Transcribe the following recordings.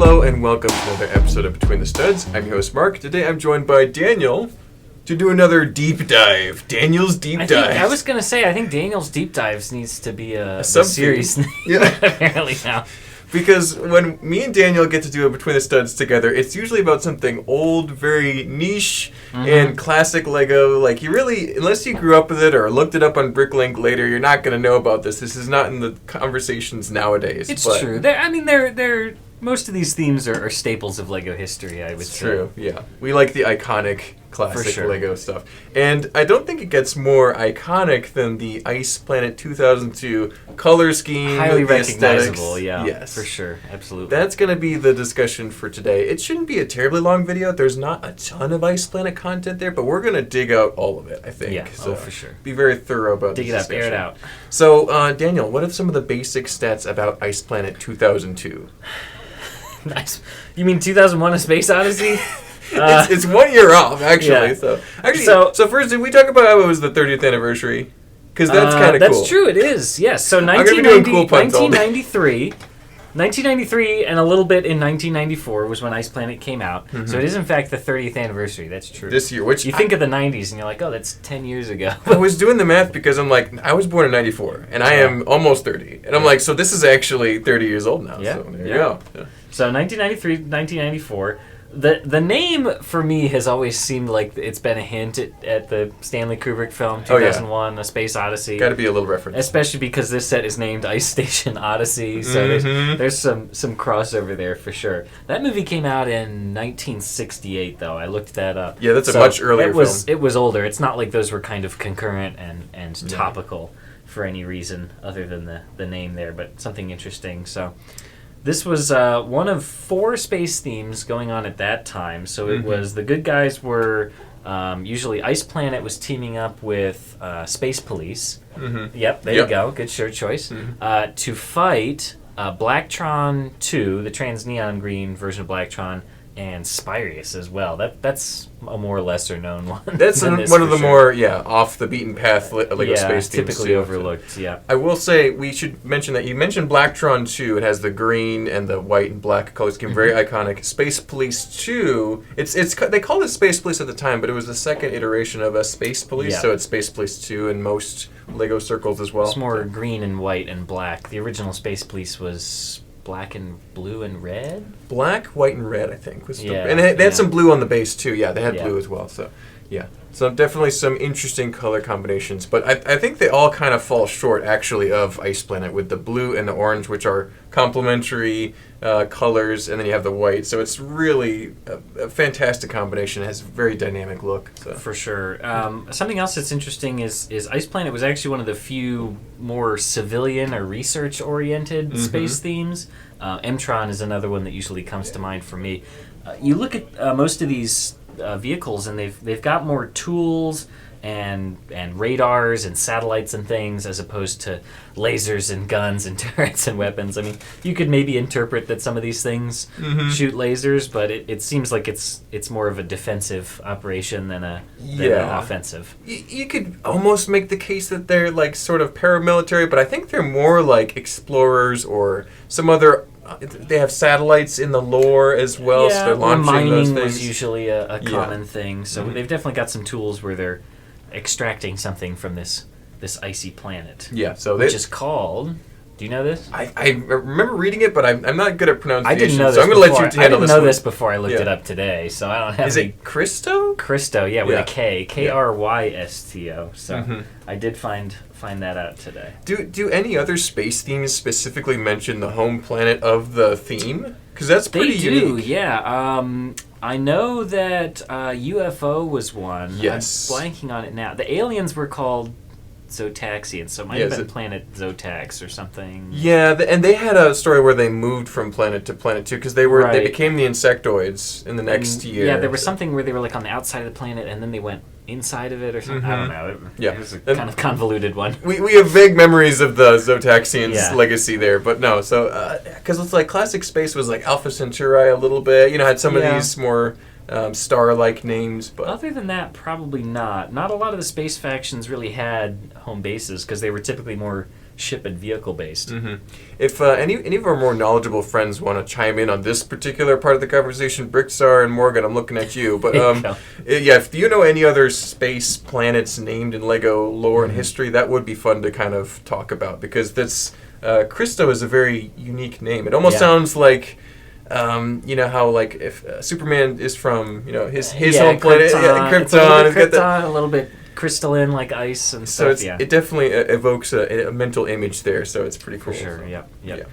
Hello and welcome to another episode of Between the Studs. I'm your host Mark. Today I'm joined by Daniel to do another deep dive. Daniel's Deep Dive. I was going to say, I think Daniel's Deep Dives needs to be a series name, apparently now. Because when me and Daniel get to do a Between the Studs together, it's usually about something old, very niche, and classic Lego. Like, you really, unless you grew up with it or looked it up on Bricklink later, you're not going to know about this. This is not in the conversations nowadays. It's true. They're most of these themes are staples of Lego history, I would say. It's true, yeah. We like the iconic classic sure. Lego stuff. And I don't think it gets more iconic than the Ice Planet 2002 color scheme. Highly the recognizable, aesthetics. yeah. Yes. For sure, absolutely. That's going to be the discussion for today. It shouldn't be a terribly long video. There's not a ton of Ice Planet content there, but we're going to dig out all of it, I think. Yeah, so for sure. Be very thorough about Dig this it up, discussion. air it out. So, Daniel, what are some of the basic stats about Ice Planet 2002? Nice. You mean 2001: A Space Odyssey? It's 1 year off, actually. Yeah. So first, did we talk about how it was the 30th anniversary? Because that's kind of cool. That's true, it is, yes. So I'm gonna be doing cool puns all day. 1993 and a little bit in 1994 was when Ice Planet came out. Mm-hmm. So it is, in fact, the 30th anniversary. That's true. This year, which you think of the 90s and you're like, oh, that's 10 years ago. I was doing the math because I'm like, I was born in 94, and I am almost 30. And I'm like, so this is actually 30 years old now. Yeah. So there you go. Yeah. So 1993, 1994. The name for me has always seemed like it's been a hint at the Stanley Kubrick film 2001: A Space Odyssey. Got to be a little reference, especially because this set is named Ice Station Odyssey. So there's some crossover there for sure. That movie came out in 1968, though. I looked that up. Yeah, that's a much earlier film. It was older. It's not like those were kind of concurrent and topical for any reason other than the name there, but something interesting. So. This was one of 4 space themes going on at that time. So it was, the good guys were, usually Ice Planet was teaming up with Space Police. Yep, there you go. Good shirt choice. To fight Tron 2, the trans neon green version of Tron, and Spirius as well. That's a more lesser known one. That's one of the more off the beaten path Lego space themes. Typically overlooked. Yeah. I will say we should mention that you mentioned Tron 2. It has the green and the white and black color scheme, very iconic. Space Police 2. It's they called it Space Police at the time, but it was the second iteration of a Space Police, so it's Space Police 2 in most Lego circles as well. It's more green and white and black. The original Space Police was black and blue and red? Black, white, and red, I think. And they had some blue on the base, too. Yeah, they had blue as well. So, yeah. So definitely some interesting color combinations. But I think they all kind of fall short, actually, of Ice Planet with the blue and the orange, which are complementary colors, and then you have the white. So it's really a fantastic combination. It has a very dynamic look. So. For sure. Something else that's interesting is Ice Planet was actually one of the few more civilian or research-oriented space themes. Tron is another one that usually comes to mind for me. You look at most of these vehicles, and they've got more tools and radars and satellites and things as opposed to lasers and guns and turrets and weapons. I mean, you could maybe interpret that some of these things shoot lasers, but it seems like it's more of a defensive operation than an offensive. You could almost make the case that they're like sort of paramilitary, but I think they're more like explorers or some other. They have satellites in the lore as well, so they're launching mining those things. was usually a common thing, so they've definitely got some tools where they're extracting something from this icy planet. Yeah, so which is called. Do you know this? I remember reading it, but I'm not good at pronunciation. I didn't know this. So I'm going to let you handle this. I didn't know this before I looked it up today, so I don't have. Is it Christo? Christo, with a K, Krysto. So I did find that out today. Do any other space themes specifically mention the home planet of the theme? Because that's pretty unique. They do, yeah. I know that UFO was one. Yes. I'm blanking on it now. The aliens were called Zotaxians, so it might have been Planet Zotax or something. Yeah, and they had a story where they moved from planet to planet too, because they became the insectoids in the next year. Yeah, there was something where they were like on the outside of the planet, and then they went inside of it or something. I don't know. It was a kind of convoluted one. We have vague memories of the Zotaxians' legacy there, but no. So because it's like classic space was like Alpha Centauri a little bit. Had some of these more. Star-like names, but other than that, probably not. Not a lot of the space factions really had home bases because they were typically more ship and vehicle based. Mm-hmm. If any of our more knowledgeable friends want to chime in on this particular part of the conversation, Brickstar and Morgan, I'm looking at you. But if you know any other space planets named in Lego lore and history, that would be fun to kind of talk about, because that's Christo is a very unique name. It almost sounds like. You know how like if Superman is from his home planet, Krypton, a little bit crystalline like ice and stuff. So it definitely evokes a mental image there. So it's pretty cool. For sure. Yep.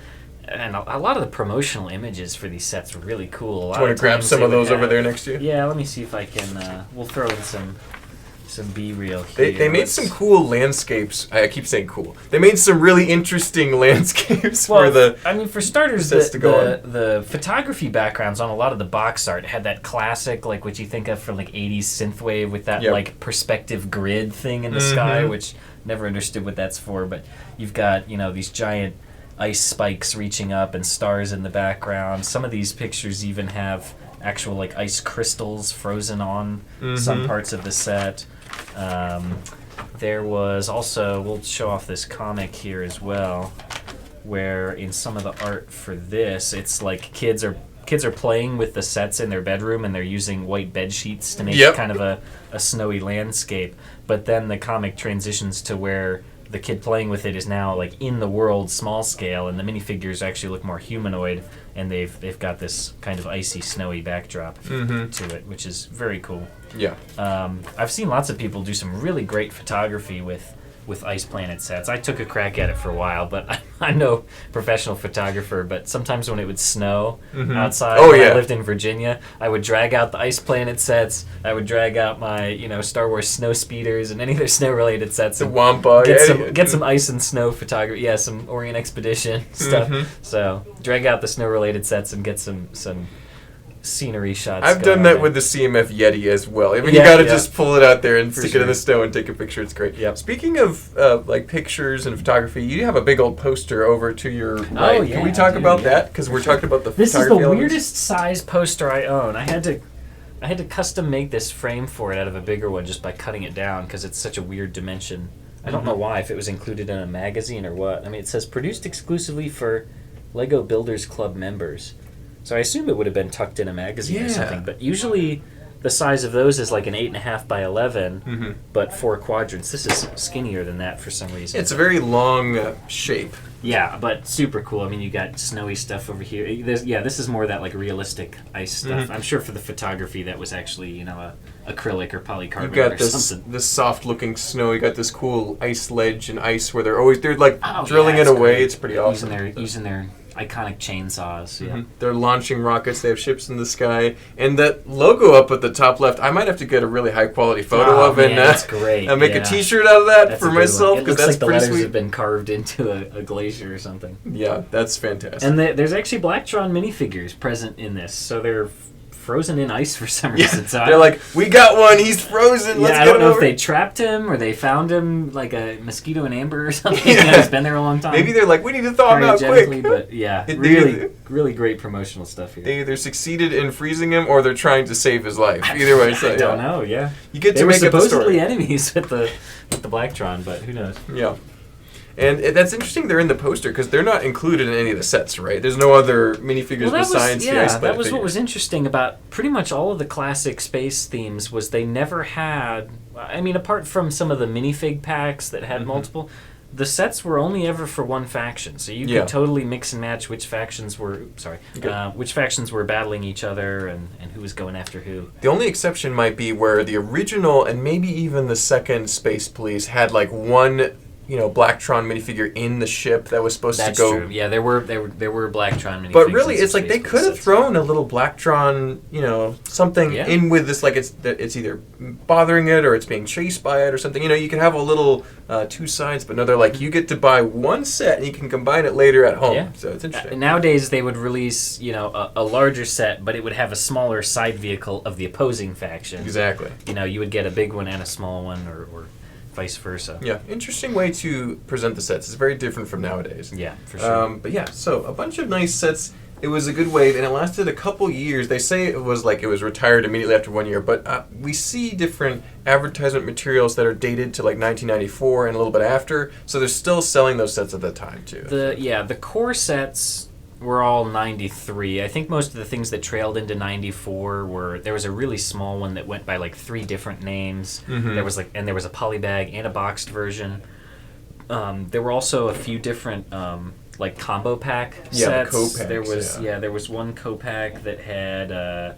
And a lot of the promotional images for these sets were really cool. Do you want to grab some of those over there next to you? Yeah. Let me see if I can. We'll throw in some B-reel here. They made some cool landscapes. I keep saying cool. They made some really interesting landscapes for starters, the photography backgrounds on a lot of the box art had that classic, like what you think of for like 80s synthwave with that like perspective grid thing in the sky, which never understood what that's for. But you've got these giant ice spikes reaching up and stars in the background. Some of these pictures even have actual like ice crystals frozen on some parts of the set. There was also, we'll show off this comic here as well, where in some of the art for this, it's like kids are playing with the sets in their bedroom, and they're using white bed sheets to make kind of a snowy landscape. But then the comic transitions to where the kid playing with it is now like in the world, small scale, and the minifigures actually look more humanoid, and they've got this kind of icy, snowy backdrop to it, which is very cool. Yeah. I've seen lots of people do some really great photography with Ice Planet sets. I took a crack at it for a while, but I'm no professional photographer. But sometimes when it would snow outside, when I lived in Virginia, I would drag out the Ice Planet sets. I would drag out my Star Wars snow speeders and any other snow related sets. The Wampa. Get some ice and snow photography. Yeah, some Orient Expedition stuff. So drag out the snow related sets and get some scenery shots. I've done that with the CMF Yeti as well. I mean, you got to just pull it out there and stick it in the snow and take a picture. It's great. Yep. Speaking of like pictures and photography, you have a big old poster over to your right. Oh, yeah, Can we talk about that? Because we're talking about the This photography is the elements. weirdest size poster I own. I had to custom make this frame for it out of a bigger one just by cutting it down because it's such a weird dimension. I don't know why, if it was included in a magazine or what. I mean, it says produced exclusively for Lego Builders Club members. So I assume it would have been tucked in a magazine or something. But usually the size of those is like an 8.5 by 11, but 4 quadrants. This is skinnier than that for some reason. It's a very long shape. Yeah, but super cool. I mean, you got snowy stuff over here. This is more that like realistic ice stuff. I'm sure for the photography that was actually acrylic or polycarbonate. You got this soft looking snow. You got this cool ice ledge and ice where they're like drilling it away. Great. It's pretty awesome. Using their iconic chainsaws. Yeah. They're launching rockets. They have ships in the sky. And that logo up at the top left, I might have to get a really high quality photo of it. That's great. And make a t-shirt out of that for myself. It looks that's like the pretty letters sweet. have been carved into a glacier or something. Yeah, that's fantastic. And there's actually Black Tron minifigures present in this. So they're frozen in ice for some reason. So they're like, we got one. He's frozen. Let's I don't know if they trapped him or they found him like a mosquito in amber or something. He's been there a long time. Maybe they're like, we need to thaw him out quick. But yeah, really great promotional stuff here. They either succeeded in freezing him or they're trying to save his life. Either way, I don't know. Yeah, you get they to were make it the story. supposedly enemies with the Black Tron, but who knows? Yeah. And that's interesting they're in the poster because they're not included in any of the sets, right? There's no other minifigures besides the Ice Planet that was figure. What was interesting about pretty much all of the classic space themes was they never had, I mean, apart from some of the minifig packs that had multiple, the sets were only ever for one faction. So you could totally mix and match which factions were battling each other and who was going after who. The only exception might be where the original and maybe even the second Space Police had like one Black Tron minifigure in the ship that was supposed to go. True. Yeah, there were Black Tron minifigures. But really, it's like they could have thrown a little Black Tron, something in with this. Like it's either bothering it or it's being chased by it or something. You could have a little two sides, but no, they're like you get to buy one set and you can combine it later at home. Yeah. So it's interesting. Nowadays they would release a larger set, but it would have a smaller side vehicle of the opposing faction. Exactly. You would get a big one and a small one, or vice versa. Yeah, interesting way to present the sets. It's very different from nowadays. Yeah, for sure. But yeah, so a bunch of nice sets. it was a good wave, and it lasted a couple years. They say it was retired immediately after 1 year, but we see different advertisement materials that are dated to like 1994 and a little bit after, so they're still selling those sets at that time too. The core sets were all 93. I think most of the things that trailed into 94 there was a really small one that went by like 3 different names. Mm-hmm. There was a polybag and a boxed version. There were also a few different like combo pack sets. There was one co-pack that had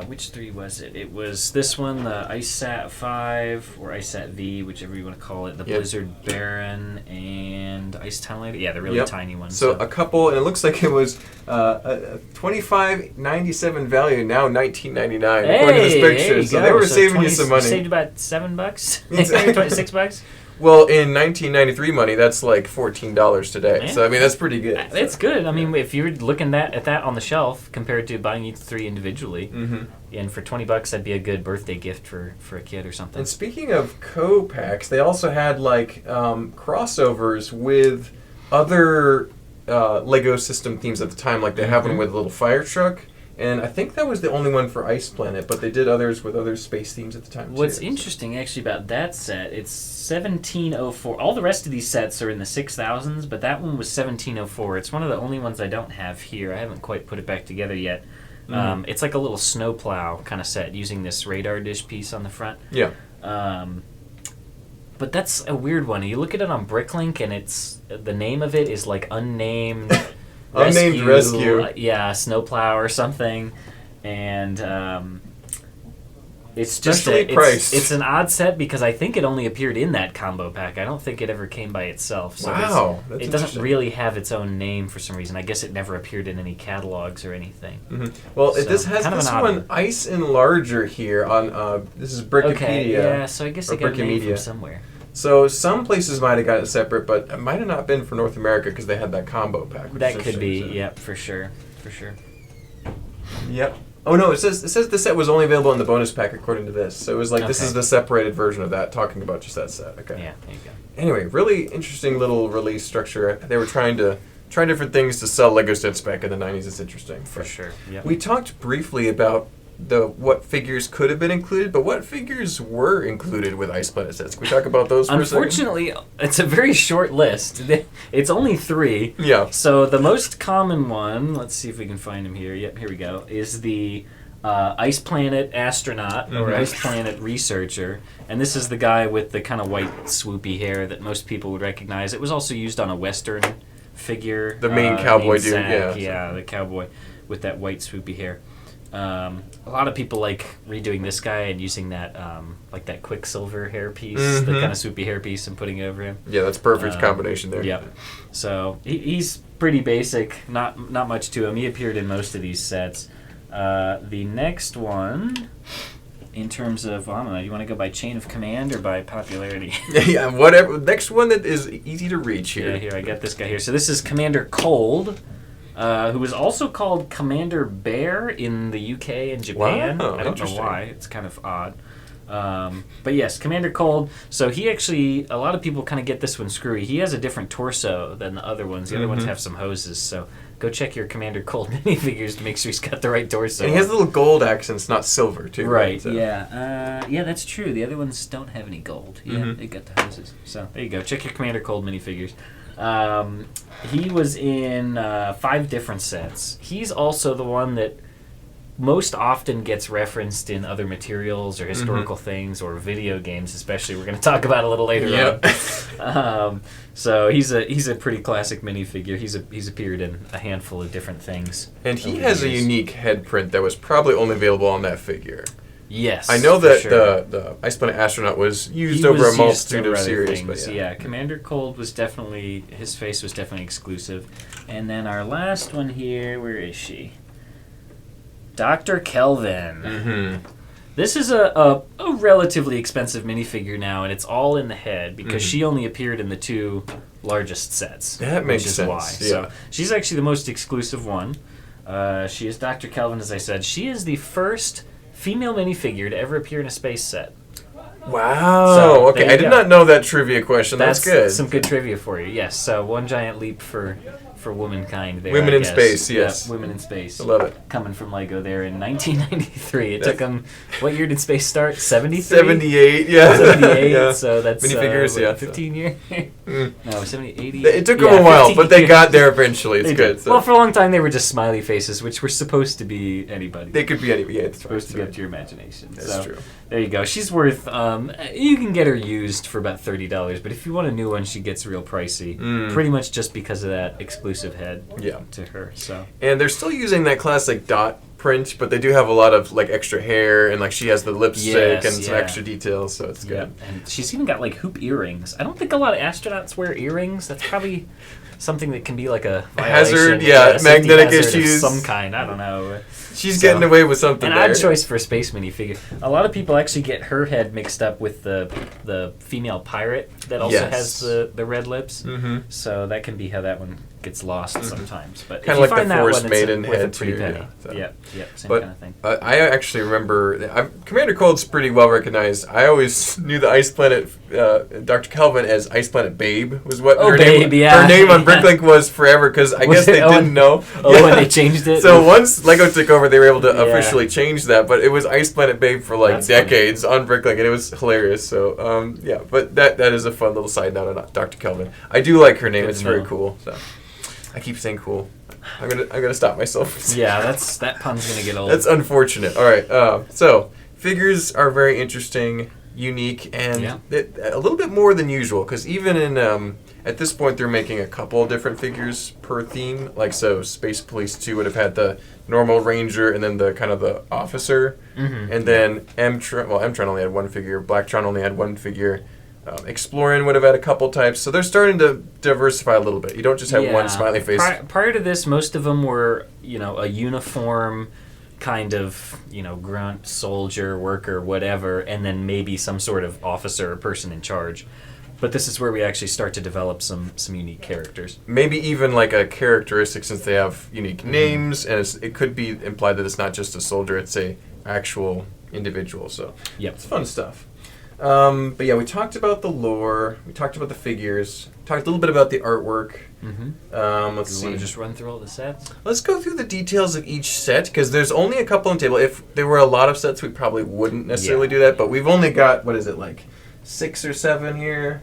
which 3 was it? It was this one, the IceSat 5 or IceSat V, whichever you want to call it, the Blizzard Baron and Ice Tunnel. Yeah, the really tiny ones. So a couple, and it looks like it was a $25.97 value, now $19.99 according to this picture. So they were saving you some money. You saved about $7, $26. Well, in 1993 money, that's like $14 today. Yeah. So, I mean, that's pretty good. It's good. I mean, if you're looking at that on the shelf compared to buying each 3 individually, and for $20, that'd be a good birthday gift for a kid or something. And speaking of co-packs, they also had like crossovers with other Lego system themes at the time. Like they have one with a little fire truck. And I think that was the only one for Ice Planet, but they did others with other space themes at the time, What's interesting, actually, about that set, it's 1704. All the rest of these sets are in the 6000s, but that one was 1704. It's one of the only ones I don't have here. I haven't quite put it back together yet. It's like a little snowplow kind of set using this radar dish piece on the front. Yeah. But that's a weird one. You look at it on Bricklink, and the name of it is like unnamed... Unnamed rescue. Snowplow or something. And it's just priced. It's an odd set because I think it only appeared in that combo pack. I don't think it ever came by itself. So wow. It doesn't really have its own name for some reason. I guess it never appeared in any catalogs or anything. Mm-hmm. Well, this has this one Ice Enlarger here on this is Brickopedia. Okay, yeah, so I guess it got a name from somewhere. So some places might have got it separate, but it might have not been for North America because they had that combo pack. That could be, yep, for sure. Yep. Oh no, it says the set was only available in the bonus pack according to this. So it was like this is the separated version of that, talking about just that set. Okay. Yeah, there you go. Anyway, really interesting little release structure. They were trying different things to sell Lego sets back in the 90s. It's interesting. For sure. Yep. We talked briefly about what figures could have been included, but what figures were included with Ice Planet sets? Can we talk about those for a second? Unfortunately, it's a very short list. It's only 3. Yeah. So the most common one, let's see if we can find him here. Yep, here we go, is the Ice Planet Astronaut or Ice Planet Researcher. And this is the guy with the kind of white swoopy hair that most people would recognize. It was also used on a Western figure. The main cowboy dude, yeah, the cowboy with that white swoopy hair. A lot of people like redoing this guy and using that like that Quicksilver hairpiece, the kind of swoopy hairpiece, and putting it over him. Yeah, that's perfect combination there. Yep. So he's pretty basic, not much to him. He appeared in most of these sets. The next one, in terms of, I don't know, you want to go by chain of command or by popularity? Yeah, whatever. Next one that is easy to reach here. Yeah, here, I got this guy here. So this is Commander Cold. Who was also called Commander Bear in the UK and Japan. Wow, I don't know why. It's kind of odd. But yes, Commander Cold. So he actually, a lot of people kind of get this one screwy. He has a different torso than the other ones. The other ones have some hoses. So go check your Commander Cold minifigures to make sure he's got the right torso. And he has little gold accents, not silver, too. Right, so. Yeah. Yeah, that's true. The other ones don't have any gold. Yeah, they got the hoses. So there you go. Check your Commander Cold minifigures. He was in 5 different sets. He's also the one that most often gets referenced in other materials or historical things or video games, especially. We're going to talk about a little later on. So he's a pretty classic minifigure. He's appeared in a handful of different things. And he has a unique head print that was probably only available on that figure. Yes, I know that the Ice Planet Astronaut was used over a multitude of series. But yeah, Commander Cold was definitely, his face was definitely exclusive. And then our last one here, where is she? Dr. Kelvin. This is a relatively expensive minifigure now, and it's all in the head because she only appeared in the 2 largest sets. That makes sense. Why. Yeah. So she's actually the most exclusive one. She is Dr. Kelvin, as I said. She is the first female minifigure to ever appear in a space set. Wow. So, okay, I did not know that trivia question. That's good. Some good trivia for you. Yes. So one giant leap for for womankind there. Women I in guess. space, yes. Yeah, women in space. I love it. Coming from Lego there in 1993. It took them. What year did space start? 73. 78. Yeah. 78. Yeah. So that's Minifigures. Yeah. 15 years. No, 70, 80. It took them a while, but they got there eventually. It's good. So. Well, for a long time they were just smiley faces, which were supposed to be anybody. They could be anybody. Yeah, it's supposed to be up to your imagination. That's true. There you go. She's worth. You can get her used for about $30, but if you want a new one, she gets real pricey. Pretty much just because of that exclusive head. Yeah. To her. So. And they're still using that classic dot print, but they do have a lot of like extra hair and like she has the lipstick and some extra details, so it's good. Yeah. And she's even got like hoop earrings. I don't think a lot of astronauts wear earrings. That's probably something that can be like a hazard, a magnetic hazard issues, of some kind. I don't know. She's getting away with something. An odd choice for a space minifigure. A lot of people actually get her head mixed up with the female pirate that also has the red lips. So that can be how that one gets lost sometimes. But kind of like the Force Maiden head too. Yeah, same kind of thing. I actually remember Commander Cold's pretty well recognized. I always knew the Ice Planet Dr. Kelvin as Ice Planet Babe was what her name. Her name on Bricklink was forever because I guess they didn't know. When they changed it. So once Lego took over, they were able to officially change that. But it was Ice Planet Babe for like decades on Bricklink, and it was hilarious. So but that is a fun little side note on Dr. Kelvin. I do like her name. It's very cool. So. I keep saying cool. I'm gonna stop myself. Yeah, that pun's gonna get old. That's unfortunate. All right. So figures are very interesting, unique, and a little bit more than usual. Because even in at this point, they're making a couple of different figures per theme. Like so, Space Police 2 would have had the normal Ranger and then the kind of the officer, and then M-Tron only had one figure. Black Tron only had one figure. Exploring would have had a couple types, so they're starting to diversify a little bit. You don't just have one smiley face. Prior to this, most of them were, a uniform kind of, grunt, soldier, worker, whatever, and then maybe some sort of officer or person in charge. But this is where we actually start to develop some unique characters. Maybe even like a characteristic, since they have unique names, and it could be implied that it's not just a soldier; it's a actual individual. So it's fun stuff. But yeah, we talked about the lore. We talked about the figures. Talked a little bit about the artwork. Let's see. Want to just run through all the sets? Let's go through the details of each set, because there's only a couple on the table. If there were a lot of sets, we probably wouldn't necessarily do that. But we've only got, 6 or 7 here?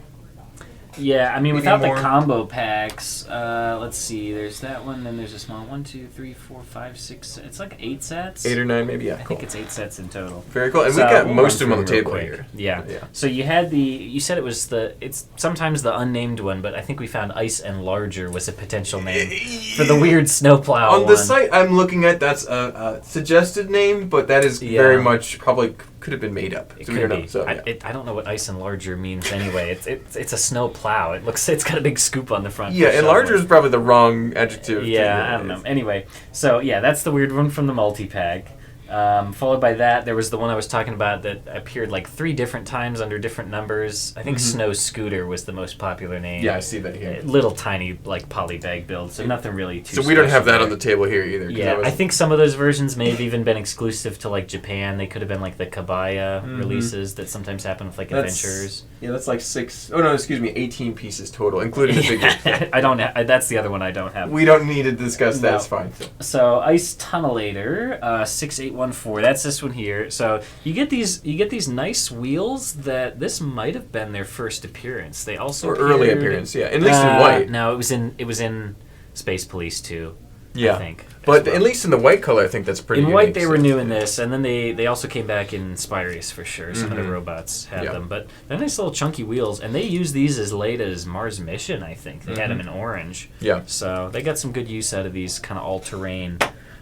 Yeah, I mean, without the combo packs, let's see, there's that one, then there's a small 1, 2, 3, 4, 5, 6, it's like 8 sets. 8 or 9 maybe, yeah. I think it's 8 sets in total. Very cool, and we got most of them on the table here. Yeah. So you had you said it's sometimes the unnamed one, but I think we found Ice and Larger was a potential name for the weird snowplow one. On the site I'm looking at, that's a suggested name, but that is very much probably could have been made up. So we don't know. So, I don't know what Ice and Larger means anyway. It's a snow plow. It's got a big scoop on the front. Yeah, and larger is probably the wrong adjective. Yeah, I don't know. Anyway, so that's the weird one from the multi-pack. Followed by that, there was the one I was talking about that appeared 3 different times under different numbers. I think Snow Scooter was the most popular name. Yeah, I see that here. Little tiny polybag build, so nothing really too. So we don't have that on the table here either. Yeah, I think some of those versions may have even been exclusive to Japan. They could have been the Kabaya releases that sometimes happen with adventures. Yeah, that's 18 pieces total, including the figures. I don't. That's the other one I don't have. We don't need to discuss that. It's fine. So Ice Tunnelator, 6814. That's this one here. So you get these nice wheels that this might have been their first appearance. They also early appearance, yeah. At least in white. No, it was in Space Police 2. Yeah, I think. But at least in the white color, I think that's pretty. In white, they were new in this, and then they also came back in Spyrius for sure. Some of the robots had them, but they're nice little chunky wheels, and they used these as late as Mars Mission. I think they had them in orange. Yeah. So they got some good use out of these kind of all-terrain,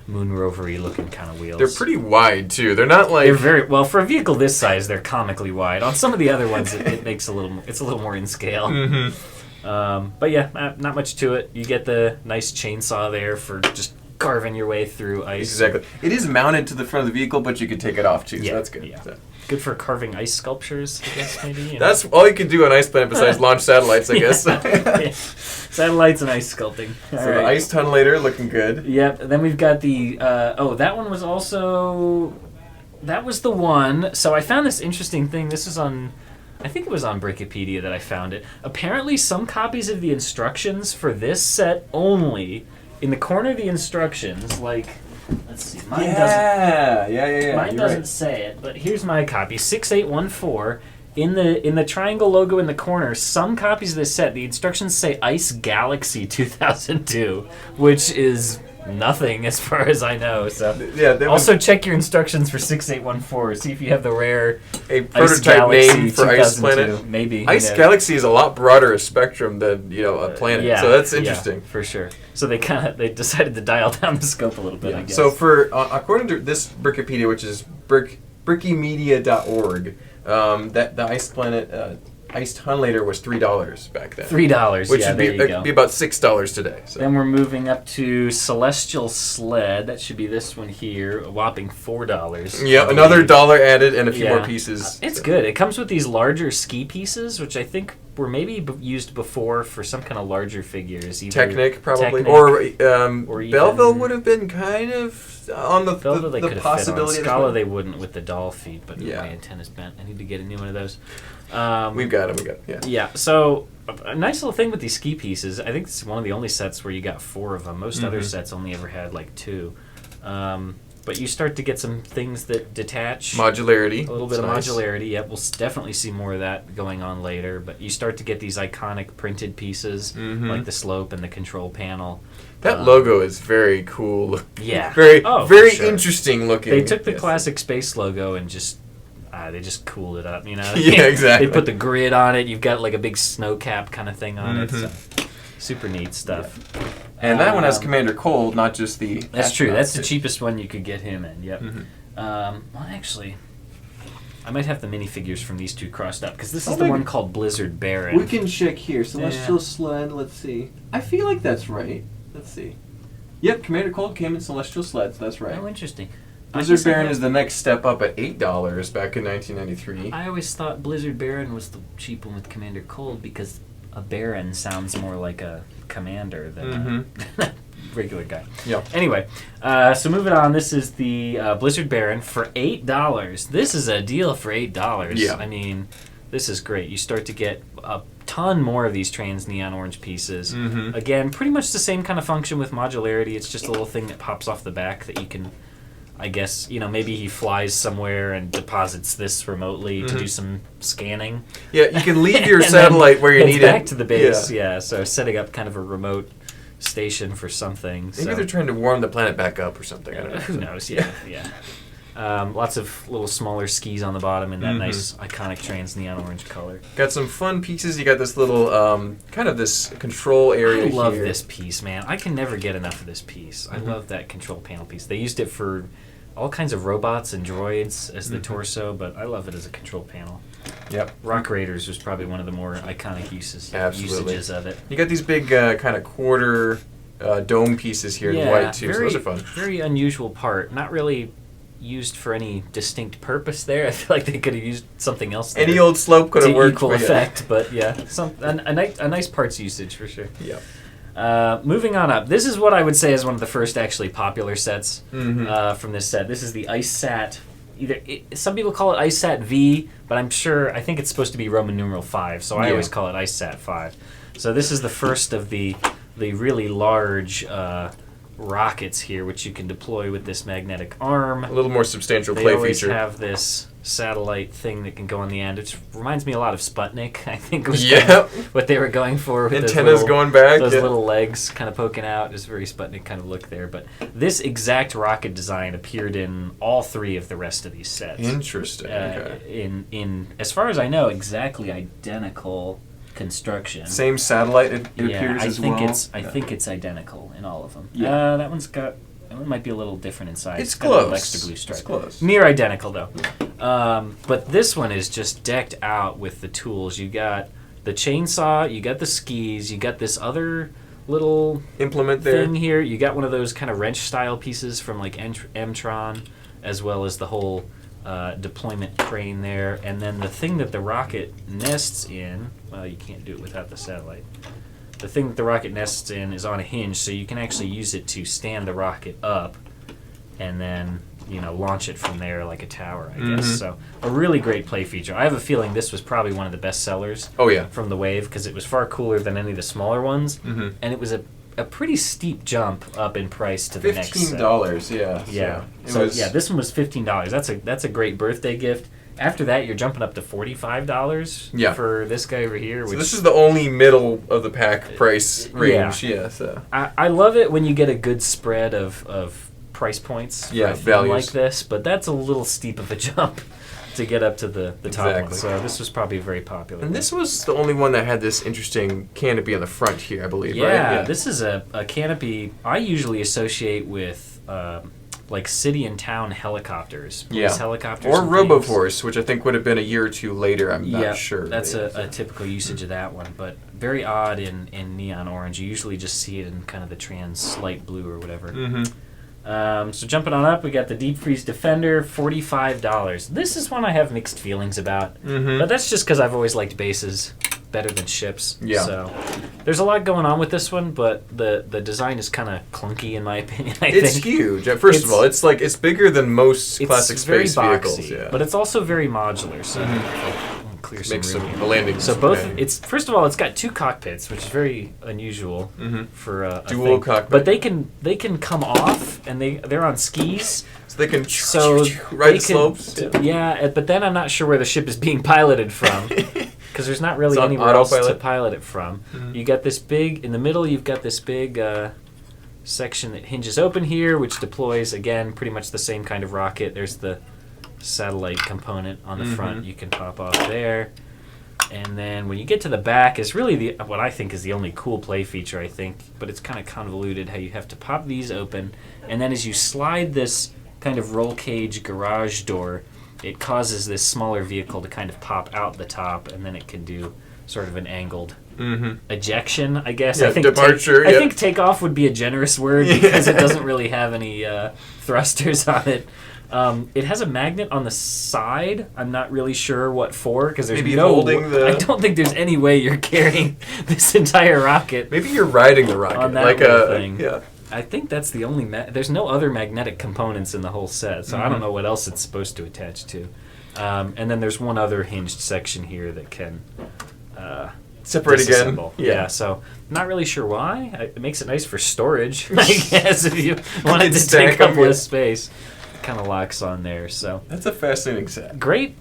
moon rovery looking kind of wheels. They're pretty wide too. They're not they're very well for a vehicle this size. They're comically wide. On some of the other ones, it makes it's a little more in scale. But yeah, not much to it. You get the nice chainsaw there for just carving your way through ice. Exactly. It is mounted to the front of the vehicle, but you can take it off too. Yeah, so that's good. Yeah. So. Good for carving ice sculptures, I guess, maybe. That's all you can do on Ice Planet besides launch satellites, I guess. Satellites and ice sculpting. So the Ice Tunnelator looking good. Yep. Then we've got the... that one was also... That was the one... So I found this interesting thing. This was on I think it was on Brickopedia that I found it. Apparently, some copies of the instructions for this set only, in the corner of the instructions, like, let's see, mine doesn't. Mine doesn't say it, but here's my copy, 6814. In the triangle logo in the corner, some copies of this set, the instructions say Ice Galaxy 2002, which is nothing as far as I know. So also check your instructions for 6814. See if you have the rare prototype name for Ice Planet. Maybe Ice Galaxy is a lot broader a spectrum than a planet. So that's interesting for sure. So they decided to dial down the scope a little bit. I guess. So for according to this Brickopedia, which is brickymedia.org. That the Ice Planet Ice Tunlater was $3 back then. $3, which would be about $6 today. So. Then we're moving up to Celestial Sled. That should be this one here, a whopping $4. Yeah, another $1 added and a few more pieces. It's good. It comes with these larger ski pieces, which I think were maybe used before for some kind of larger figures. Technic, probably. Or Belleville would have been kind of on the possibility. Scala they wouldn't with the doll feet, but my antenna's bent. I need to get a new one of those. We've got them. Yeah. So a nice little thing with these ski pieces. I think it's one of the only sets where you got 4 of them. Most other sets only ever had like 2. But you start to get some things that detach. Modularity. A little bit of modularity. Yep, we'll definitely see more of that going on later. But you start to get these iconic printed pieces, like the slope and the control panel. That logo is very cool. Yeah. Very interesting looking. They took the classic space logo and just they just cooled it up, Yeah, exactly. They put the grid on it. You've got like a big snow cap kind of thing on it. So super neat stuff. Yeah. And that one has Commander Cold, not just the... That's true. That's the cheapest one you could get him in. Yep. Well, actually, I might have the minifigures from these two crossed up, because this is the one called Blizzard Baron. We can check here. Celestial Sled, let's see. I feel like that's right. Let's see. Yep, Commander Cold came in Celestial Sleds. That's right. Oh, interesting. Blizzard Baron is the next step up at $8 back in 1993. I always thought Blizzard Baron was the cheap one with Commander Cold, because a Baron sounds more like a commander than a regular guy. Yep. Anyway, so moving on, this is the Blizzard Baron for $8. This is a deal for $8. Yeah. I mean, this is great. You start to get a ton more of these trans neon orange pieces. Again, pretty much the same kind of function with modularity. It's just a little thing that pops off the back that you can, I guess, maybe he flies somewhere and deposits this remotely to do some scanning. Yeah, you can leave your satellite where you need it. Back to the base, so setting up kind of a remote station for something. Maybe they're trying to warm the planet back up or something. I don't know. Who knows, yeah. Lots of little smaller skis on the bottom in that nice iconic trans neon orange color. Got some fun pieces. You got this little kind of this control area. I love this piece, man. I can never get enough of this piece. I love that control panel piece. They used it for all kinds of robots and droids as the torso, but I love it as a control panel. Yep. Rock Raiders was probably one of the more iconic usages of it. You got these big kind of quarter dome pieces here in white too, so those are fun. Very unusual part. Not really used for any distinct purpose there. I feel like they could have used something else there. Any old slope could have worked. Equal effect, but a nice parts usage for sure. Yeah. Moving on up, this is what I would say is one of the first actually popular sets from this set. This is the IceSat. Some people call it IceSat V, but I think it's supposed to be Roman numeral 5, so I always call it IceSat 5. So this is the first of the really large rockets here, which you can deploy with this magnetic arm. A little more substantial play feature. They always have this satellite thing that can go on the end. It reminds me a lot of Sputnik, I think was what they were going for. With antennas going back. Those little legs kind of poking out. Just very Sputnik kind of look there. But this exact rocket design appeared in all 3 of the rest of these sets. Interesting. In as far as I know, exactly identical construction. Same satellite it appears as well. I think it's identical in all of them. Yeah. That one might be a little different in size. It's close. Extra blue stripe. It's close. Near identical though. But this one is just decked out with the tools. You got the chainsaw, you got the skis, you got this other little implement thing here. You got one of those kind of wrench style pieces from like Tron, as well as the whole deployment crane there, and then the thing that the rocket nests in. Well, you can't do it without the satellite. The thing that the rocket nests in is on a hinge, so you can actually use it to stand the rocket up and then launch it from there like a tower, I guess. So a really great play feature. I have a feeling this was probably one of the best sellers. Oh yeah, from the Wave, because it was far cooler than any of the smaller ones, and it was a pretty steep jump up in price to the next set. $15, yeah. Yeah. So this one was $15. That's a great birthday gift. After that, you're jumping up to $45 for this guy over here. So this is the only middle of the pack price range. Yeah. So I love it when you get a good spread of price points for a thing like this, but that's a little steep of a jump to get up to the top one. So this was probably very popular. And this was the only one that had this interesting canopy on the front here, I believe, right? Yeah, this is a canopy I usually associate with like city and town helicopters. Police helicopters. Or Roboforce, which I think would have been a year or two later, I'm not sure. That's a typical usage of that one, but very odd in neon orange. You usually just see it in kind of the trans light blue or whatever. So jumping on up, we got the Deep Freeze Defender, $45. This is one I have mixed feelings about, but that's just because I've always liked bases better than ships. Yeah. So there's a lot going on with this one, but the design is kind of clunky in my opinion. It's huge. First of all, it's bigger than most classic space vehicles. Yeah. But it's also very modular. So clear some room. A landing. So first of all, it's got two cockpits, which is very unusual for a dual cockpit. But they can come off, and they're on skis. So they can ride the slopes. Yeah, but then I'm not sure where the ship is being piloted from. Because there's not really anywhere else to pilot it from. You got this big, in the middle you've got this big section that hinges open here, which deploys, again, pretty much the same kind of rocket. There's the satellite component on the front you can pop off there. And then when you get to the back is really what I think is the only cool play feature, I think. But it's kind of convoluted how you have to pop these open. And then as you slide this kind of roll cage garage door, it causes this smaller vehicle to kind of pop out the top, and then it can do sort of an angled ejection, I guess. Yeah, I think departure. I think takeoff would be a generous word because it doesn't really have any thrusters on it. It has a magnet on the side. I'm not really sure what for, because there's I don't think there's any way you're carrying this entire rocket. Maybe you're riding the rocket on that like thing. Yeah. I think that's the only... there's no other magnetic components in the whole set, so I don't know what else it's supposed to attach to. And then there's one other hinged section here that can... separate again. Yeah, so not really sure why. It makes it nice for storage, I guess, if you wanted to take up less space. It kind of locks on there, so... That's a fascinating set. Great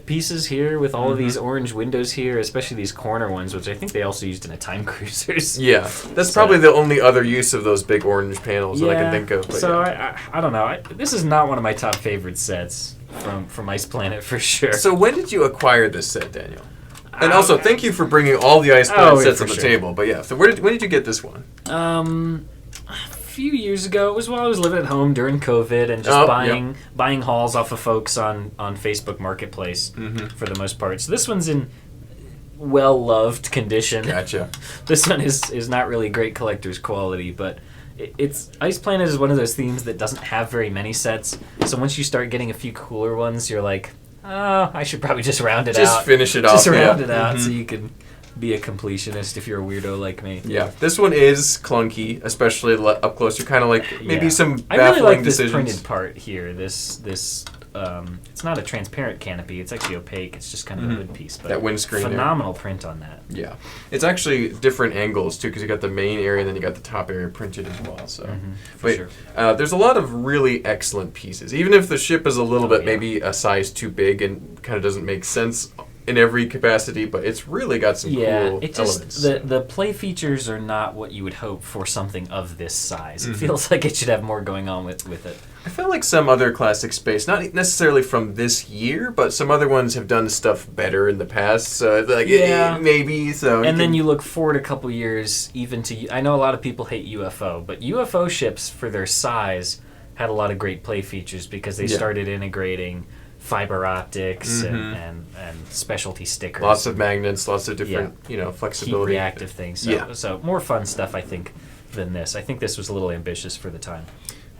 pieces here with all of these orange windows here, especially these corner ones, which I think they also used in a Time Cruisers. Yeah, that's probably the only other use of those big orange panels that I can think of. So I don't know. This is not one of my top favorite sets from Ice Planet for sure. So when did you acquire this set, Daniel? And also, thank you for bringing all the Ice Planet sets on the table. But yeah, so when did you get this one? A few years ago. It was while I was living at home during COVID and just buying hauls off of folks on Facebook Marketplace for the most part. So this one's in well-loved condition. Gotcha. This one is not really great collector's quality, but it's Ice Planet is one of those themes that doesn't have very many sets. So once you start getting a few cooler ones, you're like, oh, I should probably just round it out. Just finish it off. Just round it out so you can be a completionist if you're a weirdo like me. Yeah, this one is clunky, especially up close. You're kind of like maybe some baffling I really like this decisions. printed part here. This it's not a transparent canopy. It's actually opaque. It's just kind of a hood piece. But that windscreen. Phenomenal print on that. Yeah, it's actually different angles too, because you got the main area and then you got the top area printed as well. So, sure. There's a lot of really excellent pieces. Even if the ship is a little bit maybe a size too big and kind of doesn't make sense in every capacity, but it's really got some cool elements. The play features are not what you would hope for something of this size. It feels like it should have more going on with it. I feel like some other classic space, not necessarily from this year, but some other ones have done stuff better in the past. So maybe so. And then you look forward a couple years, even to I know a lot of people hate UFO, but UFO ships for their size had a lot of great play features because they started integrating fiber optics and specialty stickers. Lots of magnets, lots of different, flexibility. Heat reactive things. So more fun stuff, I think, than this. I think this was a little ambitious for the time.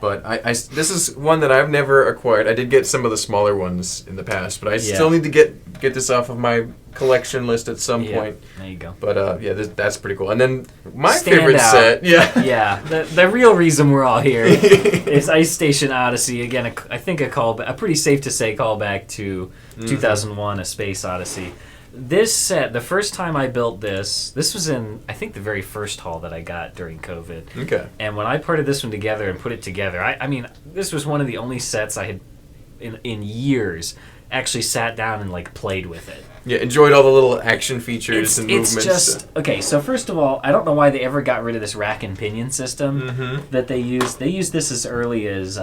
But this is one that I've never acquired. I did get some of the smaller ones in the past, but I still need to get get this off of my collection list at some point. There you go. But that's pretty cool. And then my favorite set, yeah, the real reason we're all here is Ice Station Odyssey. Again, I think a pretty safe to say callback to 2001: A Space Odyssey. This set, the first time I built this was in, I think, the very first haul that I got during COVID. Okay. And when I parted this one together and put it together, I mean, this was one of the only sets I had in years actually sat down and like played with it. Yeah, enjoyed all the little action features and movements. It's just okay. So first of all, I don't know why they ever got rid of this rack and pinion system that they used. They used this as early as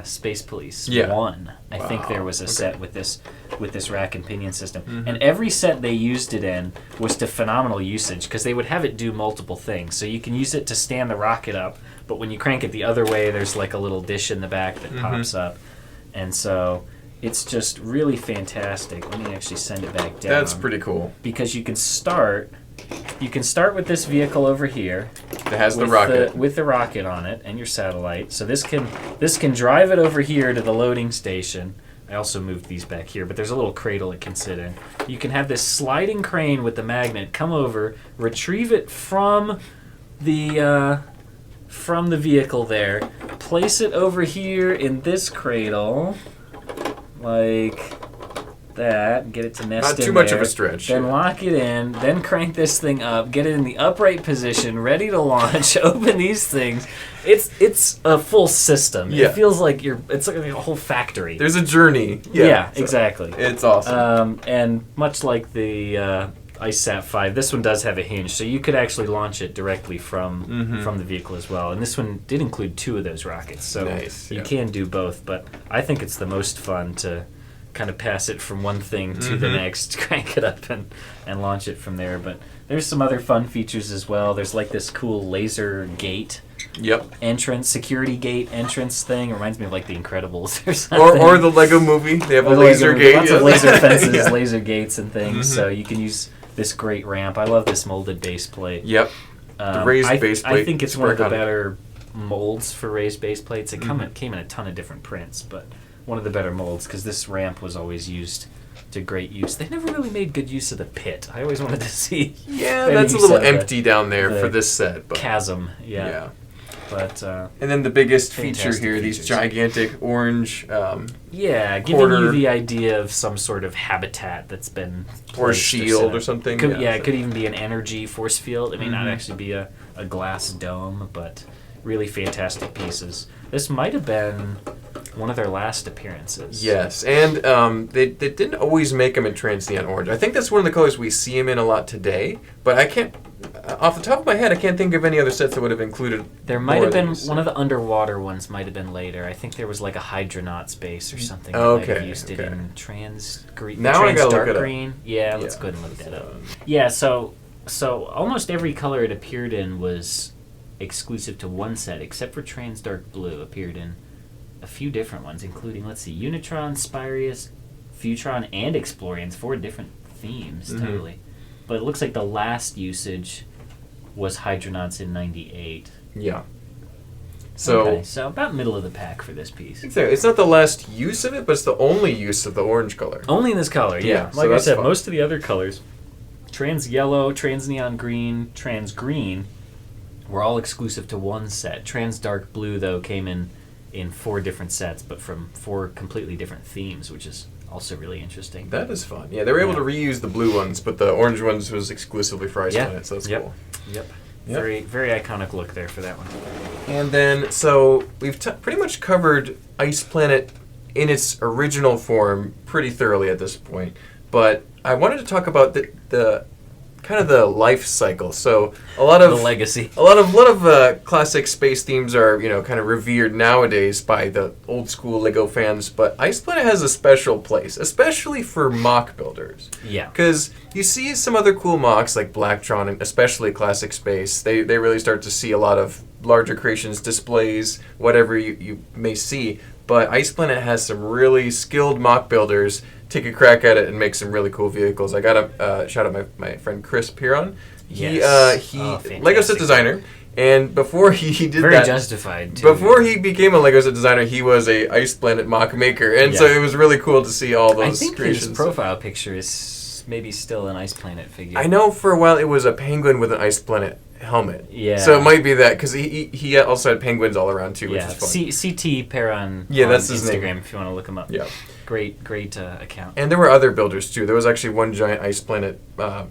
Space Police 1. I think there was a set with this rack and pinion system, and every set they used it in was to phenomenal usage because they would have it do multiple things. So you can use it to stand the rocket up, but when you crank it the other way, there's like a little dish in the back that pops up, and so. It's just really fantastic. Let me actually send it back down. That's pretty cool. Because you can start with this vehicle over here. That has the rocket. With the rocket on it and your satellite. So this can drive it over here to the loading station. I also moved these back here, but there's a little cradle it can sit in. You can have this sliding crane with the magnet come over, retrieve it from the vehicle there, place it over here in this cradle. Like that, get it to nest in there. Not too much of a stretch. Then lock it in, then crank this thing up, get it in the upright position, ready to launch, open these things. It's a full system. Yeah. It feels like it's like a whole factory. There's a journey. Yeah, exactly. It's awesome. And much like the IceSat 5, this one does have a hinge, so you could actually launch it directly from the vehicle as well. And this one did include 2 of those rockets, so you can do both. But I think it's the most fun to kind of pass it from one thing to the next, crank it up and launch it from there. But there's some other fun features as well. There's like this cool laser gate. Entrance, security gate entrance thing. It reminds me of like The Incredibles or something. Or the Lego movie. They have a laser gate. Lots of laser fences, laser gates and things. So you can use this great ramp. I love this molded base plate. The raised base plate. I think it's one of the better molds for raised base plates. It came in a ton of different prints, but one of the better molds because this ramp was always used to great use. They never really made good use of the pit. I always wanted to see. Yeah, that's a little empty down there for this set. But chasm, yeah. But and then the biggest feature here, these gigantic orange. Giving you the idea of some sort of habitat that's been or a shield or something. It could even be an energy force field. It may not actually be a glass dome, but really fantastic pieces. This might have been one of their last appearances. Yes, and they didn't always make them in trans neon orange. I think that's one of the colors we see them in a lot today, but I can't, off the top of my head, I can't think of any other sets that would have included. There might have been, one of the underwater ones might have been later. I think there was like a Hydronaut space or something that might have used it in trans green. Now I gotta look it up. Green. Yeah, let's go ahead and look that up. Yeah, so almost every color it appeared in was exclusive to one set, except for trans dark blue appeared in a few different ones, including, let's see, Unitron, Spirius, Futron, and Explorians, 4 different themes, totally. But it looks like the last usage was Hydronauts in 98. Yeah. So about middle of the pack for this piece. Exactly. It's not the last use of it, but it's the only use of the orange color. Only in this color, yeah. So like I said, fun. Most of the other colors, trans yellow, trans neon green, trans green, were all exclusive to one set. Trans dark blue, though, came in 4 different sets, but from 4 completely different themes, which is also really interesting. That is fun. Yeah, they were able to reuse the blue ones, but the orange ones was exclusively for Ice Planet, so that's cool. Yep. Very, very iconic look there for that one. And then, so we've pretty much covered Ice Planet in its original form pretty thoroughly at this point, but I wanted to talk about the kind of the life cycle. So a lot of the legacy. A lot of classic space themes are kind of revered nowadays by the old school Lego fans, but Ice Planet has a special place, especially for mock builders. Yeah. Because you see some other cool mocks like Blacktron and especially Classic Space. They really start to see a lot of larger creations, displays, whatever you may see. But Ice Planet has some really skilled mock builders take a crack at it and make some really cool vehicles. I got to shout out my friend Chris Piron. He Lego set designer, And before he did Very that, justified too. before he became a Lego set designer, he was a Ice Planet mock maker, and so it was really cool to see all those I think creations. his profile picture is maybe still an Ice Planet figure. I know for a while it was a penguin with an Ice Planet helmet. Yeah. So it might be that, because he also had penguins all around too, which is fun. CT Perron. Yeah, that's on his Instagram name. if you want to look him up. Yeah. Great account. And there were other builders too. There was actually one giant Ice Planet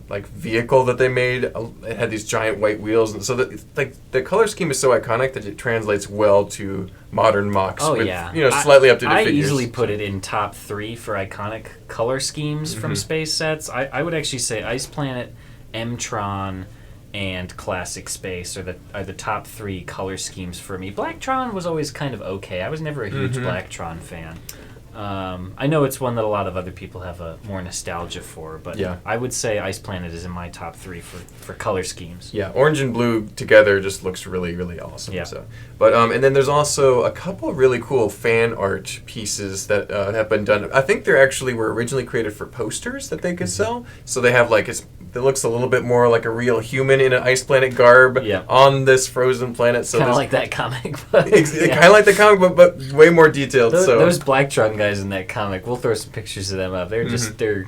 like vehicle that they made. It had these giant white wheels, and so the color scheme is so iconic that it translates well to modern mocks. Oh with, yeah, slightly updated I figures. easily put it in top 3 for iconic color schemes from space sets. I would actually say Ice Planet, Tron, and Classic Space are the top 3 color schemes for me. Black Tron was always kind of okay. I was never a huge Black Tron fan. I know it's one that a lot of other people have a more nostalgia for, but I would say Ice Planet is in my top 3 for color schemes. Yeah, orange and blue together just looks really, really awesome. Yeah. So, but and then there's also a couple of really cool fan art pieces that have been done. I think they actually were originally created for posters that they could sell. So they have it looks a little bit more like a real human in an Ice Planet garb on this frozen planet. So kind of like that comic book. Kind of like the comic book, but way more detailed. Those Black Tron guys in that comic, we'll throw some pictures of them up. They're just they're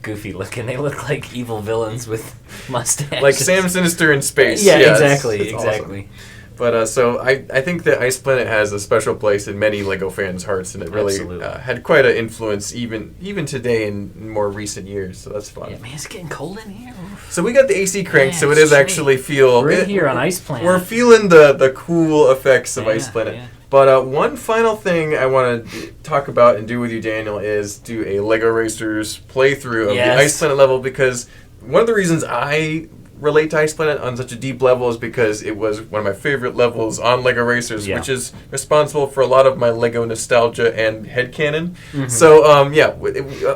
goofy looking. They look like evil villains with mustaches. Like Sam Sinister in space. Yeah, exactly. It's awesome. But so I think that Ice Planet has a special place in many LEGO fans' hearts, and it really had quite an influence even today in more recent years. So that's fun. Yeah, man, it's getting cold in here. So we got the AC cranked, so it is actually We're here on Ice Planet. We're feeling the cool effects of Ice Planet. Yeah. But one final thing I want to talk about and do with you, Daniel, is do a LEGO Racers playthrough of the Ice Planet level, because one of the reasons I relate to Ice Planet on such a deep level is because it was one of my favorite levels on LEGO Racers, which is responsible for a lot of my LEGO nostalgia and headcanon. So,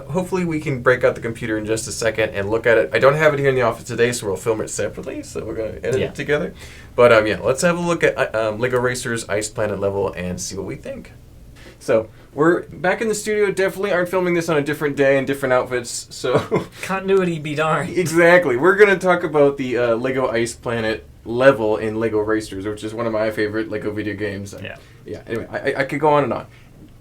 hopefully we can break out the computer in just a second and look at it. I don't have it here in the office today, so we'll film it separately, so we're going to edit it together. But, let's have a look at LEGO Racers Ice Planet level and see what we think. So, we're back in the studio. Definitely aren't filming this on a different day in different outfits, so... Continuity be darned. Exactly. We're going to talk about the LEGO Ice Planet level in LEGO Racers, which is one of my favorite LEGO video games. Yeah, anyway, I could go on and on.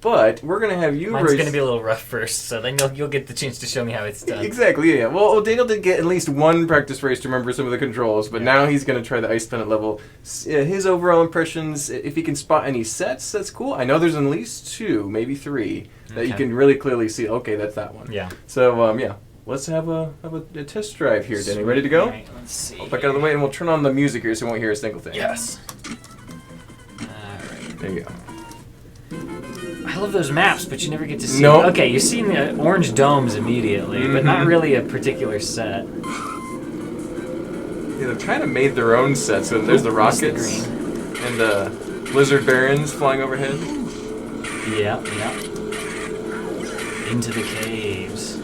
But we're going to have you Mine's going to be a little rough first, so then you'll get the chance to show me how it's done. Exactly, yeah. Well, Daniel did get at least one practice race to remember some of the controls, but now he's going to try the Ice Planet level. His overall impressions, if he can spot any sets, that's cool. I know there's at least 2, maybe 3, that you can really clearly see, okay, that's that one. Yeah. So, let's have a test drive here, Danny. Ready to go? All right, let's see. I'll back out of the way, and we'll turn on the music here so you won't hear a single thing. Yes. All right. There you go. I love those maps, but you never get to see them. Okay, you see the orange domes immediately, but not really a particular set. Yeah, they've kind of made their own sets. So there's the rockets and the Blizzard Barons flying overhead. Yeah. Into the caves.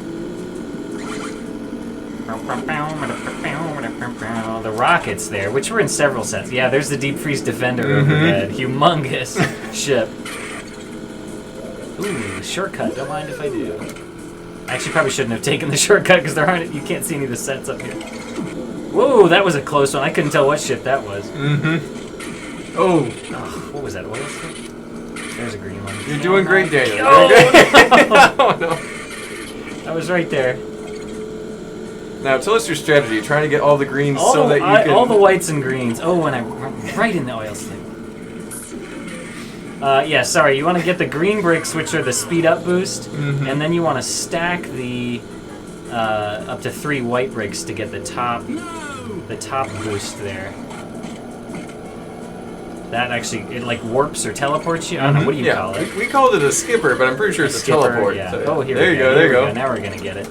The rockets there, which were in several sets. Yeah, there's the Deep Freeze Defender overhead. Humongous ship. Ooh, shortcut. Don't mind if I do. I actually probably shouldn't have taken the shortcut because you can't see any of the sets up here. Whoa, that was a close one. I couldn't tell what ship that was. Oh, what was that? Oil slip? There's a green one. You're doing great, Daniel. Oh, no. That was right there. Now, tell us your strategy. Trying to get all the greens so that you can... All the whites and greens. Oh, and I'm right in the oil slip. You want to get the green bricks, which are the speed up boost, and then you want to stack the up to 3 white bricks to get the top boost there. That actually, it like warps or teleports you. I don't know, what do you call it? We called it a skipper, but I'm pretty sure it's a teleport. Yeah. So, here there we you go. Now we're gonna get it.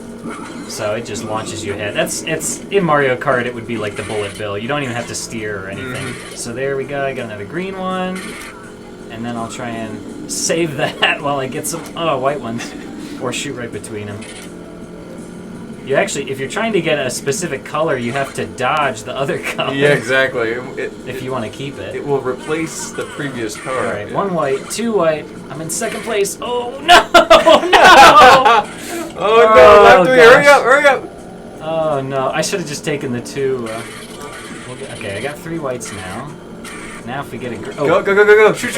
So it just launches you ahead. It's in Mario Kart. It would be like the bullet bill. You don't even have to steer or anything. So there we go. I got another green one. And then I'll try and save that while I get some white ones. Or shoot right between them. You actually, if you're trying to get a specific color, you have to dodge the other color. Yeah, exactly. If you want to keep it. It will replace the previous color. All right, 1 white, 2 white. I'm in second place. Oh, no! No! Oh, no, left 3. Hurry up! Oh, no. I should have just taken the 2. Okay, I got 3 whites now. Now if we get a... Go. Shoot.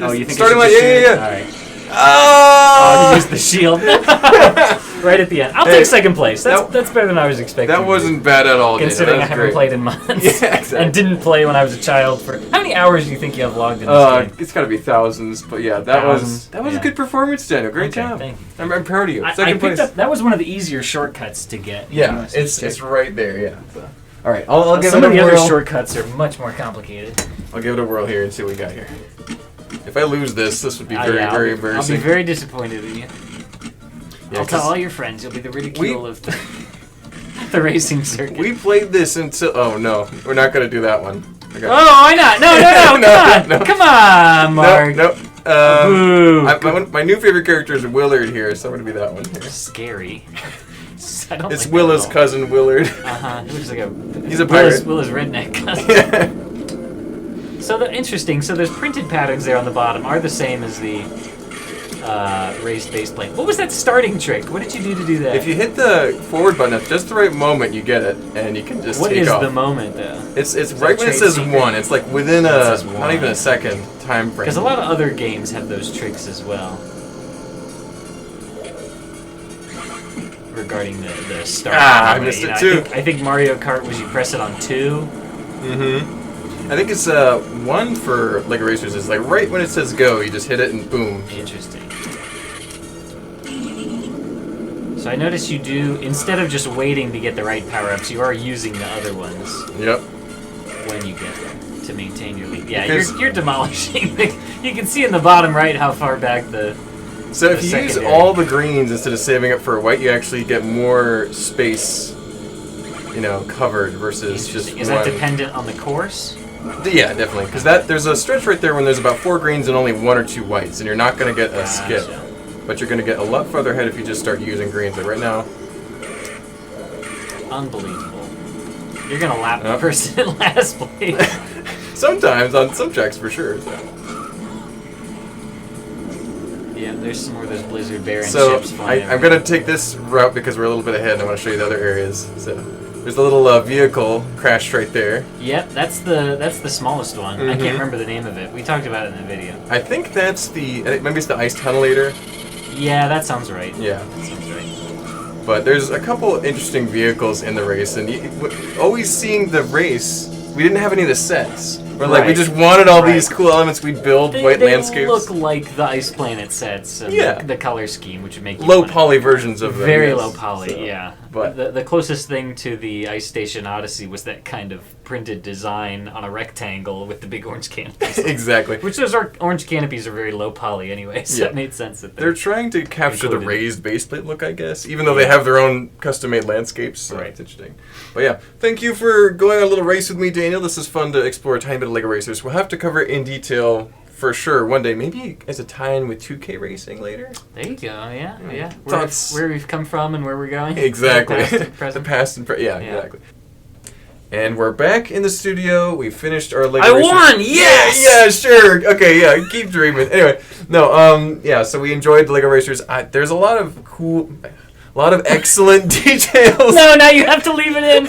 Oh, you think starting I should just shoot it? yeah. All right. Oh! He used the shield. Right at the end. I'll take second place. That's better than I was expecting. That wasn't bad at all, considering I haven't played in months. Yeah, exactly. And didn't play when I was a child. For how many hours do you think you have logged in this game? It's got to be thousands, but yeah, that was a good performance, Daniel. Great job. Thank you. I'm proud of you. I Second place. picked up, that was one of the easier shortcuts to get. Yeah, it's right there. Yeah. So. All right, I'll give some it a of the whirl. other shortcuts are much more complicated. I'll give it a whirl here and see what we got here. If I lose this would be very embarrassing. I'll be very disappointed in you. Yeah, I'll tell all your friends. You'll be the ridicule of the racing circuit. We played this until... Oh, no. We're not going to do that one. Oh, why not? No, come on, Mark. No. My new favorite character is Willard here, so I'm going to be that one here. Scary. It's Willa's cousin, Willard. He looks like He's a pirate. Willa's redneck cousin. So interesting. So those printed patterns there on the bottom are the same as the raised baseplate. What was that starting trick? What did you do to do that? If you hit the forward button at just the right moment, you get it, and you can just take off. What is the moment, though? It's right when it says 1. It's like within not even a second time frame. Because a lot of other games have those tricks as well. Regarding the start. I missed it too. I think Mario Kart was you press it on 2. Mm-hmm. I think it's 1 for Lego Racers. It's like right when it says go, you just hit it and boom. Interesting. So I notice you do, instead of just waiting to get the right power-ups, you are using the other ones. Yep. When you get them to maintain your lead. Yeah, you're demolishing. You can see in the bottom right how far back the... So if you use all the greens instead of saving up for a white, you actually get more space, covered versus just one. Is that dependent on the course? Yeah, definitely. Because there's a stretch right there when there's about 4 greens and only 1 or 2 whites, and you're not going to get a skip. But you're going to get a lot further ahead if you just start using greens. Like right now. Unbelievable. You're going to lap the person in last place. Sometimes, on some tracks for sure. So. Yeah, there's some more of those Blizzard Baron ships flying. I'm going to take this route because we're a little bit ahead, and I want to show you the other areas. So there's a little vehicle crashed right there. Yep, that's the smallest one. Mm-hmm. I can't remember the name of it. We talked about it in the video. I think that's maybe it's the Ice Tunnellator. Yeah, that sounds right. Yeah. That sounds right. But there's a couple interesting vehicles in the race, and always seeing the race, we didn't have any of the sets. We just wanted all these cool elements. We'd build white landscapes. They look like the Ice Planet sets and the color scheme, which would make you low poly versions of them. Very low poly, yeah. But the closest thing to the Ice Station Odyssey was that kind of printed design on a rectangle with the big orange canopies. Exactly. Which those orange canopies are very low poly anyway, so it made sense that they're trying to capture the raised baseplate look, I guess, even though they have their own custom-made landscapes. So it's interesting. But yeah, thank you for going on a little race with me, Daniel. This is fun to explore a tiny bit of Lego Racers. We'll have to cover it in detail for sure one day, maybe as a tie-in with 2K Racing later. There you go, yeah. Thoughts? Where we've come from and where we're going. Exactly. The past and present. Yeah, exactly. And we're back in the studio. We finished our Lego Racers. I won! Yes! Yeah, sure. Okay, yeah, keep dreaming. Anyway, so we enjoyed the Lego Racers. There's a lot of excellent details. No, now you have to leave it in.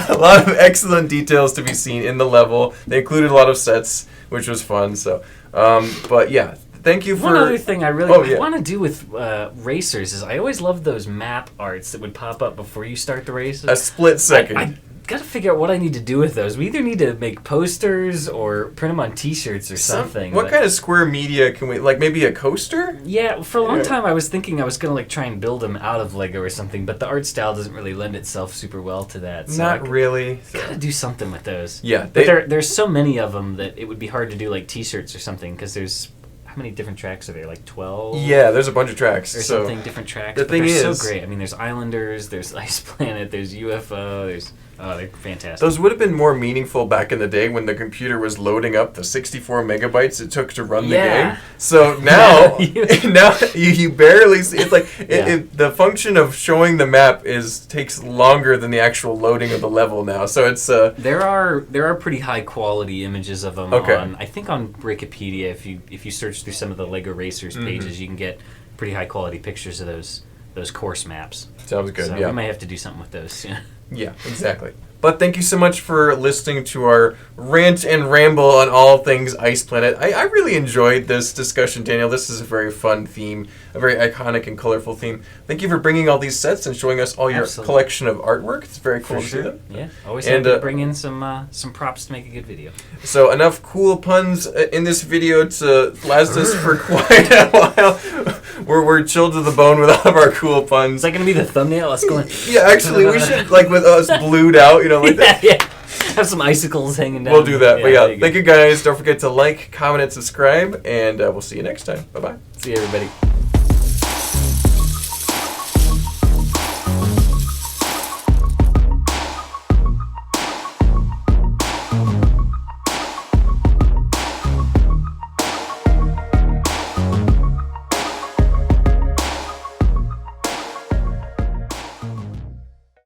A lot of excellent details to be seen in the level. They included a lot of sets, which was fun. So, but yeah, thank you for... One other thing I really want to do with racers is I always loved those map arts that would pop up before you start the races. A split second. I got to figure out what I need to do with those. We either need to make posters or print them on T-shirts or something. What kind of square media can we... Like maybe a coaster? Yeah, for a long time I was thinking I was going to try and build them out of Lego or something, but the art style doesn't really lend itself super well to that. So Not really. Got to do something with those. Yeah. But there's so many of them that it would be hard to do T-shirts or something because there's... How many different tracks are there? 12? Yeah, there's a bunch of tracks. Or something, different tracks. The thing is... They're so great. I mean, there's Islanders, there's Ice Planet, there's UFO, there's... Oh, they're fantastic. Those would have been more meaningful back in the day when the computer was loading up the 64 megabytes it took to run the game. So now, you barely see. It's like the function of showing the map takes longer than the actual loading of the level now. So it's there are pretty high quality images of them on, I think on Wikipedia. If you search through some of the Lego Racers pages, you can get pretty high quality pictures of those course maps. Sounds good. So we might have to do something with those soon. Yeah, exactly. But thank you so much for listening to our rant and ramble on all things Ice Planet. I really enjoyed this discussion, Daniel. This is a very fun theme, a very iconic and colorful theme. Thank you for bringing all these sets and showing us all your collection of artwork. It's very cool to see them. Yeah, always have to bring in some props to make a good video. So enough cool puns in this video to last us for quite a while. We're chilled to the bone with all of our cool puns. Is that going to be the thumbnail? Us going... Yeah, actually, we should, like, with us blued out, you know, like that. Yeah. Have some icicles hanging down. We'll do that. But thank you guys. Don't forget to like, comment, and subscribe, and we'll see you next time. Bye-bye. See you, everybody.